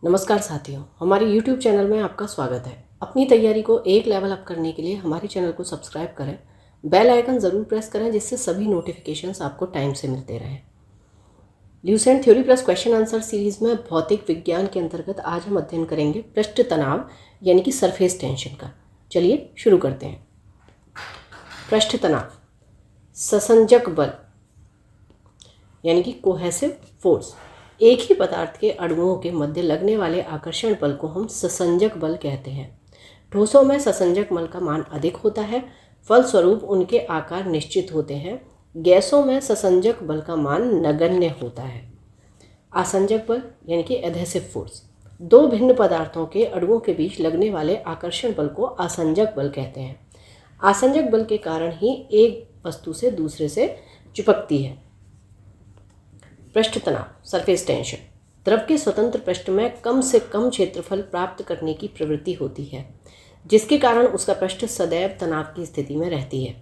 नमस्कार साथियों, हमारे YouTube चैनल में आपका स्वागत है। अपनी तैयारी को एक लेवल अप करने के लिए हमारे चैनल को सब्सक्राइब करें, बेल आइकन ज़रूर प्रेस करें जिससे सभी नोटिफिकेशंस आपको टाइम से मिलते रहें। Lucent theory plus question answer series में भौतिक विज्ञान के अंतर्गत आज हम अध्ययन करेंगे पृष्ठ तनाव यानी कि सरफेस टेंशन का। चलिए शुरू करते हैं। पृष्ठ तनाव ससंजक बल यानी कि कोहेसिव फोर्स। एक ही पदार्थ के अणुओं के मध्य लगने वाले आकर्षण बल को हम ससंजक बल कहते हैं। ठोसों में ससंजक बल का मान अधिक होता है, फलस्वरूप उनके आकार निश्चित होते हैं। गैसों में ससंजक बल का मान नगण्य होता है। आसंजक बल यानी कि एडहेसिव फोर्स। दो भिन्न पदार्थों के अणुओं के बीच लगने वाले आकर्षण बल को आसंजक बल कहते हैं। आसंजक बल के कारण ही एक वस्तु से दूसरे से चिपकती है। पृष्ठ तनाव सरफेस टेंशन। द्रव के स्वतंत्र पृष्ठ में कम से कम क्षेत्रफल प्राप्त करने की प्रवृत्ति होती है, जिसके कारण उसका पृष्ठ सदैव तनाव की स्थिति में रहती है।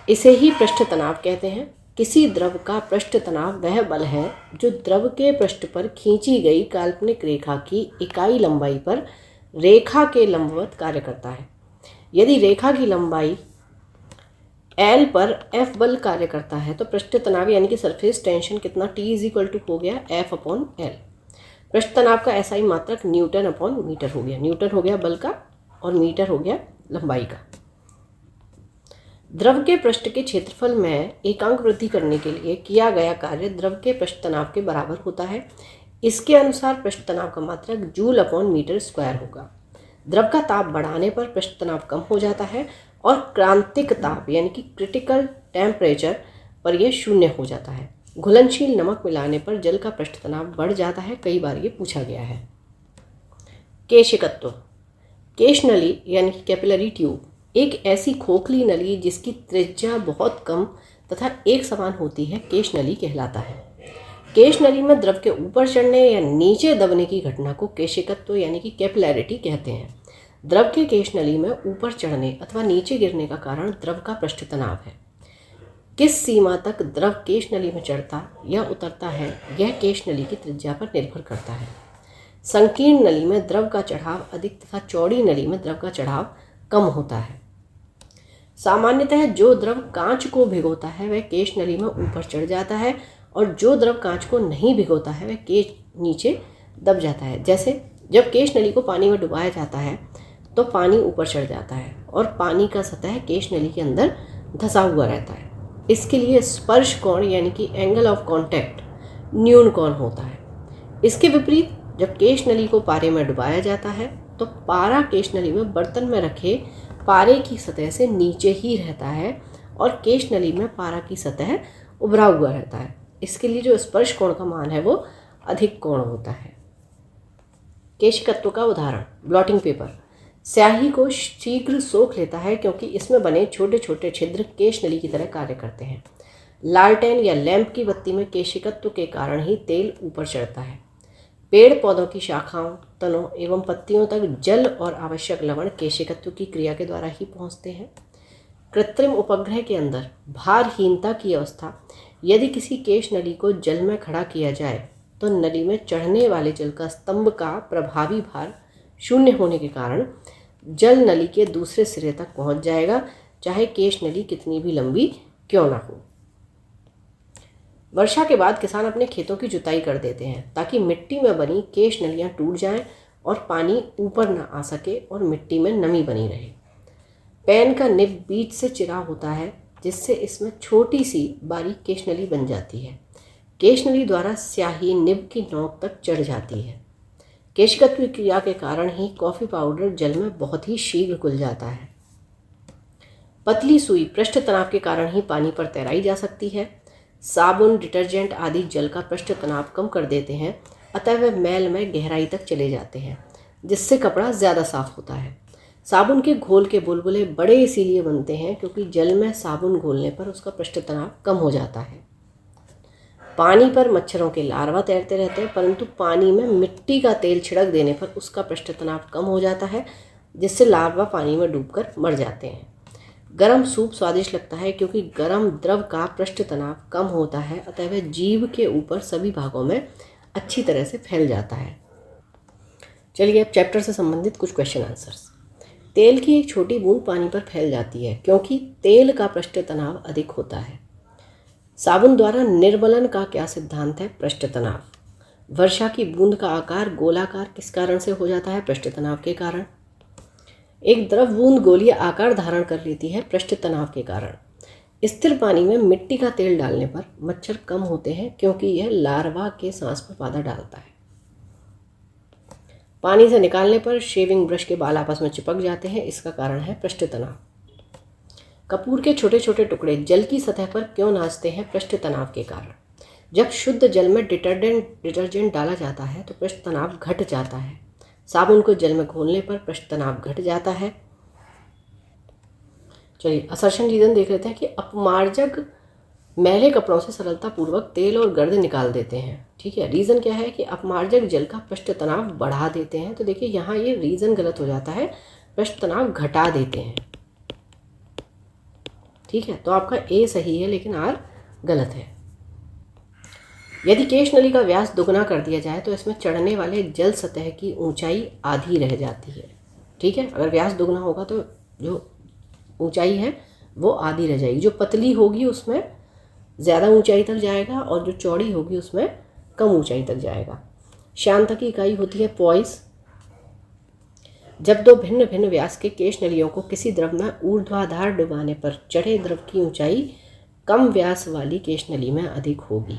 इसे ही पृष्ठ तनाव कहते हैं। किसी द्रव का पृष्ठ तनाव वह बल है जो द्रव के पृष्ठ पर खींची गई काल्पनिक रेखा की इकाई लंबाई पर रेखा के लंबवत कार्य करता है। यदि रेखा की लंबाई L पर F बल कार्य करता है तो पृष्ठ तनाव यानी कि सरफेस टेंशन कितना T हो गया F/L। पृष्ठ तनाव का SI मात्रक न्यूटन/मीटर हो गया। न्यूटन हो गया बल का और मीटर हो गया लंबाई का। द्रव के पृष्ठ के क्षेत्रफल में एकांक वृद्धि करने के लिए किया गया कार्य द्रव के पृष्ठ तनाव के बराबर होता है। इसके अनुसार पृष्ठ तनाव का मात्रक जूल/मीटर² होगा। द्रव का ताप बढ़ाने पर पृष्ठ तनाव कम हो जाता है और क्रांतिक ताप यानी कि क्रिटिकल टेम्परेचर पर यह शून्य हो जाता है। घुलनशील नमक मिलाने पर जल का पृष्ठ तनाव बढ़ जाता है। कई बार ये पूछा गया है। केशिकत्व। केश नली यानी कि कैपिलरी ट्यूब एक ऐसी खोखली नली जिसकी त्रिज्या बहुत कम तथा एक समान होती है, केश नली कहलाता है। केश नली में द्रव के ऊपर चढ़ने या नीचे दबने की घटना को केशिकत्व यानी कि कैपिलैरिटी कहते हैं। द्रव के केश नली में ऊपर चढ़ने अथवा नीचे गिरने का कारण द्रव का पृष्ठ तनाव है। किस सीमा तक द्रव केश नली में चढ़ता या उतरता है यह केश नली की त्रिज्या पर निर्भर करता है। संकीर्ण नली में द्रव का चढ़ाव अधिक तथा चौड़ी नली में द्रव का चढ़ाव कम होता है। सामान्यतः जो द्रव कांच को भिगोता है वह केश नली में ऊपर चढ़ जाता है और जो द्रव कांच को नहीं भिगोता है वह केश नीचे दब जाता है। जैसे जब केश नली को पानी में डुबाया जाता है तो पानी ऊपर चढ़ जाता है और पानी का सतह केश नली के अंदर धंसा हुआ रहता है। इसके लिए स्पर्श कोण यानी कि एंगल ऑफ कांटेक्ट न्यून कोण होता है। इसके विपरीत जब केश नली को पारे में डुबाया जाता है तो पारा केश नली में बर्तन में रखे पारे की सतह से नीचे ही रहता है और केश नली में पारा की सतह उभरा हुआ रहता है। इसके लिए जो स्पर्श कोण का मान है वो अधिक कोण होता है। केशिकत्व का उदाहरण ब्लॉटिंग पेपर स्याही को शीघ्र सोख लेता है क्योंकि इसमें बने छोटे छोटे छिद्र केश नली की तरह कार्य करते हैं। लालटेन या लैंप की बत्ती में केशिकत्व के कारण ही तेल ऊपर चढ़ता है। पेड़ पौधों की शाखाओं, तनों एवं पत्तियों तक जल और आवश्यक लवण केशिकत्व की क्रिया के द्वारा ही पहुँचते हैं। कृत्रिम उपग्रह के अंदर भारहीनता की अवस्था यदि किसी केश नली को जल में खड़ा किया जाए तो नली में चढ़ने वाले जल का स्तंभ का प्रभावी भार शून्य होने के कारण जल नली के दूसरे सिरे तक पहुंच जाएगा, चाहे केश नली कितनी भी लंबी क्यों ना हो। वर्षा के बाद किसान अपने खेतों की जुताई कर देते हैं ताकि मिट्टी में बनी केश नलियां टूट जाएं और पानी ऊपर ना आ सके और मिट्टी में नमी बनी रहे। पेन का निब बीच से चिरा होता है जिससे इसमें छोटी सी बारीक केश नली बन जाती है। केश नली द्वारा स्याही निब की नोक तक चढ़ जाती है। केशिकत्व क्रिया के कारण ही कॉफ़ी पाउडर जल में बहुत ही शीघ्र घुल जाता है। पतली सुई पृष्ठ तनाव के कारण ही पानी पर तैराई जा सकती है। साबुन, डिटर्जेंट आदि जल का पृष्ठ तनाव कम कर देते हैं, अतः वे मैल में गहराई तक चले जाते हैं जिससे कपड़ा ज़्यादा साफ होता है। साबुन के घोल के बुलबुले बड़े इसीलिए बनते हैं क्योंकि जल में साबुन घोलने पर उसका पृष्ठ तनाव कम हो जाता है। पानी पर मच्छरों के लार्वा तैरते रहते हैं, परंतु पानी में मिट्टी का तेल छिड़क देने पर उसका पृष्ठ तनाव कम हो जाता है जिससे लार्वा पानी में डूबकर मर जाते हैं। गर्म सूप स्वादिष्ट लगता है क्योंकि गर्म द्रव का पृष्ठ तनाव कम होता है, अतः वह जीभ के ऊपर सभी भागों में अच्छी तरह से फैल जाता है। चलिए अब चैप्टर से संबंधित कुछ क्वेश्चन आंसर्स। तेल की एक छोटी बूंद पानी पर फैल जाती है क्योंकि तेल का पृष्ठ तनाव अधिक होता है। साबुन द्वारा निर्मलन का क्या सिद्धांत है? पृष्ठ तनाव। वर्षा की बूंद का आकार गोलाकार किस कारण से हो जाता है? पृष्ठ तनाव के कारण। एक द्रव बूंद गोलीय आकार धारण कर लेती है पृष्ठ तनाव के कारण। स्थिर पानी में मिट्टी का तेल डालने पर मच्छर कम होते हैं क्योंकि यह लार्वा के सांस में बाधा डालता है। पानी से निकालने पर शेविंग ब्रश के बाल आपस में चिपक जाते हैं, इसका कारण है पृष्ठ तनाव। कपूर के छोटे छोटे टुकड़े जल की सतह पर क्यों नाचते हैं? पृष्ठ तनाव के कारण। जब शुद्ध जल में डिटर्जेंट डाला जाता है तो पृष्ठ तनाव घट जाता है। साबुन को जल में घोलने पर पृष्ठ तनाव घट जाता है। चलिए असर्शन रीजन देख लेते हैं कि अपमार्जक मैले कपड़ों से सरलतापूर्वक तेल और गर्द निकाल देते हैं। ठीक है, रीज़न क्या है कि अपमार्जक जल का पृष्ठ तनाव बढ़ा देते हैं। तो देखिए यहाँ ये रीज़न गलत हो जाता है, पृष्ठ तनाव घटा देते हैं। ठीक है, तो आपका ए सही है लेकिन आर गलत है। यदि केश नली का व्यास दुगना कर दिया जाए तो इसमें चढ़ने वाले जल सतह की ऊंचाई आधी रह जाती है। ठीक है, अगर व्यास दुगना होगा तो जो ऊंचाई है वो आधी रह जाएगी। जो पतली होगी उसमें ज़्यादा ऊंचाई तक जाएगा और जो चौड़ी होगी उसमें कम ऊंचाई तक जाएगा। श्यानता की इकाई होती है पॉइस। जब दो भिन्न भिन्न व्यास के केश नलियों को किसी द्रव में ऊर्ध्वाधर डुबाने पर चढ़े द्रव की ऊंचाई कम व्यास वाली केश नली में अधिक होगी।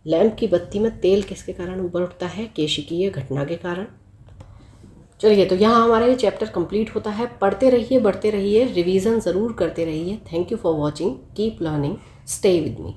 लैंप की बत्ती में तेल किसके कारण उबर उठता है? केशिकीय घटना के कारण। चलिए तो यहाँ हमारा ये चैप्टर कंप्लीट होता है। पढ़ते रहिए, बढ़ते रहिए, रिवीजन ज़रूर करते रहिए। Thank you for watching, keep learning, stay with me.